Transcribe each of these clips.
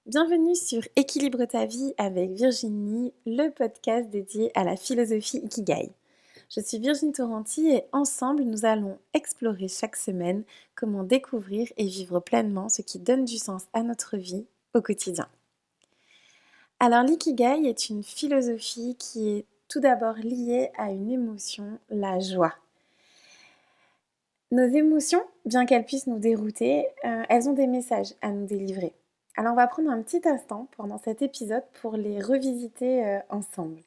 Bienvenue sur Équilibre ta vie avec Virginie, le podcast dédié à la philosophie Ikigai. Je suis Virginie Torrenti et ensemble nous allons explorer chaque semaine comment découvrir et vivre pleinement ce qui donne du sens à notre vie au quotidien. Alors l'Ikigai est une philosophie qui est tout d'abord liée à une émotion, la joie. Nos émotions, bien qu'elles puissent nous dérouter, elles ont des messages à nous délivrer. Alors on va prendre un petit instant pendant cet épisode pour les revisiter ensemble.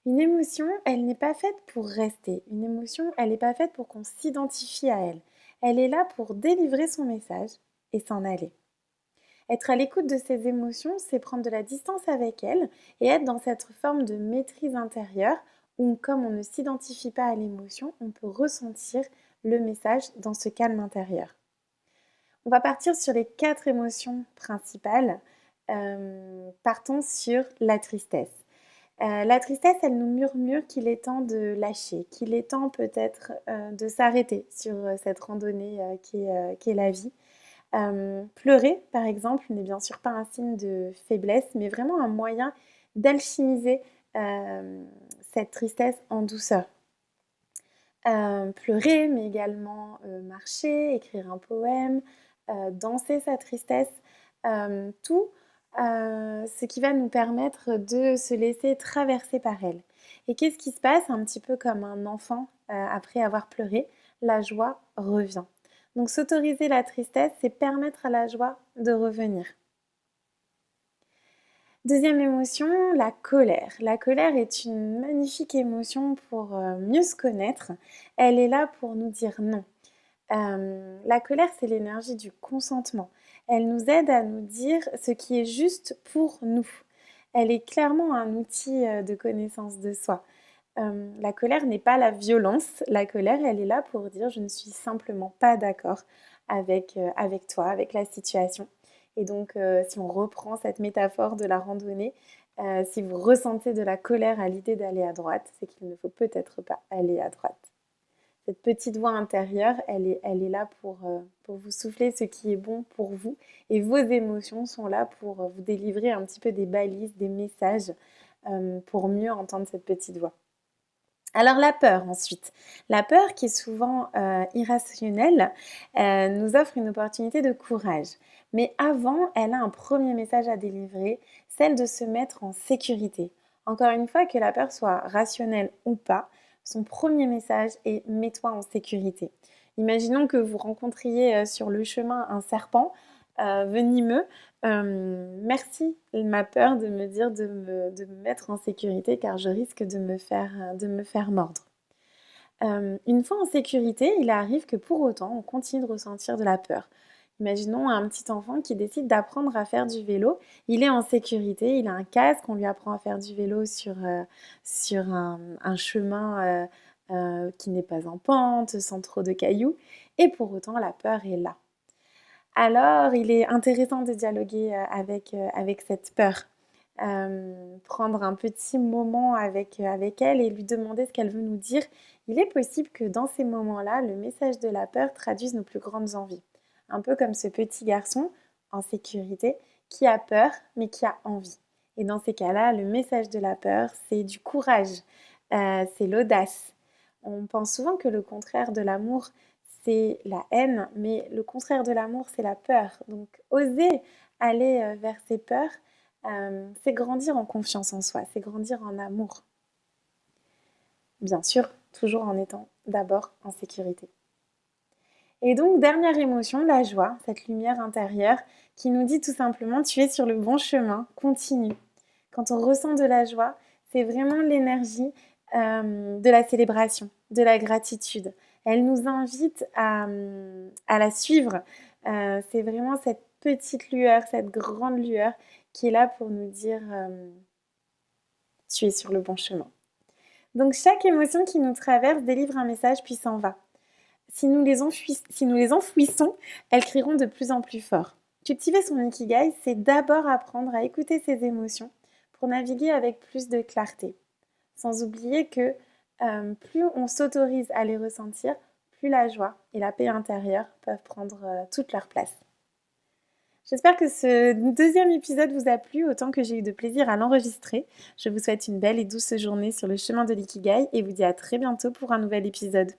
Une émotion, elle n'est pas faite pour rester. Une émotion, elle n'est pas faite pour qu'on s'identifie à elle. Elle est là pour délivrer son message et s'en aller. Être à l'écoute de ses émotions, c'est prendre de la distance avec elles et être dans cette forme de maîtrise intérieure où, comme on ne s'identifie pas à l'émotion, on peut ressentir le message dans ce calme intérieur. On va partir sur les 4 émotions principales. Partons sur la tristesse. La tristesse, elle nous murmure qu'il est temps de lâcher, qu'il est temps peut-être de s'arrêter sur cette randonnée qui est la vie. Pleurer, par exemple, n'est bien sûr pas un signe de faiblesse, mais vraiment un moyen d'alchimiser cette tristesse en douceur. Pleurer, mais également marcher, écrire un poème, danser sa tristesse, tout ce qui va nous permettre de se laisser traverser par elle. Et qu'est-ce qui se passe? Un petit peu comme un enfant après avoir pleuré, la joie revient. Donc s'autoriser la tristesse, c'est permettre à la joie de revenir. Deuxième émotion, la colère. La colère est une magnifique émotion pour mieux se connaître. Elle est là pour nous dire non. La colère, c'est l'énergie du consentement. Elle nous aide à nous dire ce qui est juste pour nous. Elle est clairement un outil de connaissance de soi. La colère n'est pas la violence. La colère, elle est là pour dire je ne suis simplement pas d'accord avec toi, avec la situation. Et donc, si on reprend cette métaphore de la randonnée, si vous ressentez de la colère à l'idée d'aller à droite, c'est qu'il ne faut peut-être pas aller à droite. Cette petite voix intérieure, elle est là pour vous souffler ce qui est bon pour vous. Et vos émotions sont là pour vous délivrer un petit peu des balises, des messages pour mieux entendre cette petite voix. Alors la peur ensuite. La peur qui est souvent irrationnelle nous offre une opportunité de courage. Mais avant, elle a un premier message à délivrer, celle de se mettre en sécurité. Encore une fois, que la peur soit rationnelle ou pas, son premier message est mets-toi en sécurité. Imaginons que vous rencontriez sur le chemin un serpent venimeux. Merci ma peur de me dire de me mettre en sécurité car je risque de me faire mordre. Une fois en sécurité, il arrive que pour autant, on continue de ressentir de la peur. Imaginons un petit enfant qui décide d'apprendre à faire du vélo. Il est en sécurité, il a un casque, on lui apprend à faire du vélo sur un chemin qui n'est pas en pente, sans trop de cailloux. Et pour autant, la peur est là. Alors, il est intéressant de dialoguer avec cette peur. Prendre un petit moment avec elle et lui demander ce qu'elle veut nous dire. Il est possible que dans ces moments-là, le message de la peur traduise nos plus grandes envies. Un peu comme ce petit garçon en sécurité qui a peur mais qui a envie. Et dans ces cas-là, le message de la peur, c'est du courage, c'est l'audace. On pense souvent que le contraire de l'amour, c'est la haine, mais le contraire de l'amour, c'est la peur. Donc, oser aller vers ses peurs, c'est grandir en confiance en soi, c'est grandir en amour. Bien sûr, toujours en étant d'abord en sécurité. Et donc, dernière émotion, la joie, cette lumière intérieure qui nous dit tout simplement tu es sur le bon chemin, continue. Quand on ressent de la joie, c'est vraiment l'énergie de la célébration, de la gratitude. Elle nous invite à la suivre. C'est vraiment cette petite lueur, cette grande lueur qui est là pour nous dire tu es sur le bon chemin. Donc chaque émotion qui nous traverse délivre un message puis s'en va. Si nous les enfouissons, elles crieront de plus en plus fort. Cultiver son ikigai, c'est d'abord apprendre à écouter ses émotions pour naviguer avec plus de clarté. Sans oublier que plus on s'autorise à les ressentir, plus la joie et la paix intérieure peuvent prendre toute leur place. J'espère que ce deuxième épisode vous a plu autant que j'ai eu de plaisir à l'enregistrer. Je vous souhaite une belle et douce journée sur le chemin de l'ikigai et vous dis à très bientôt pour un nouvel épisode.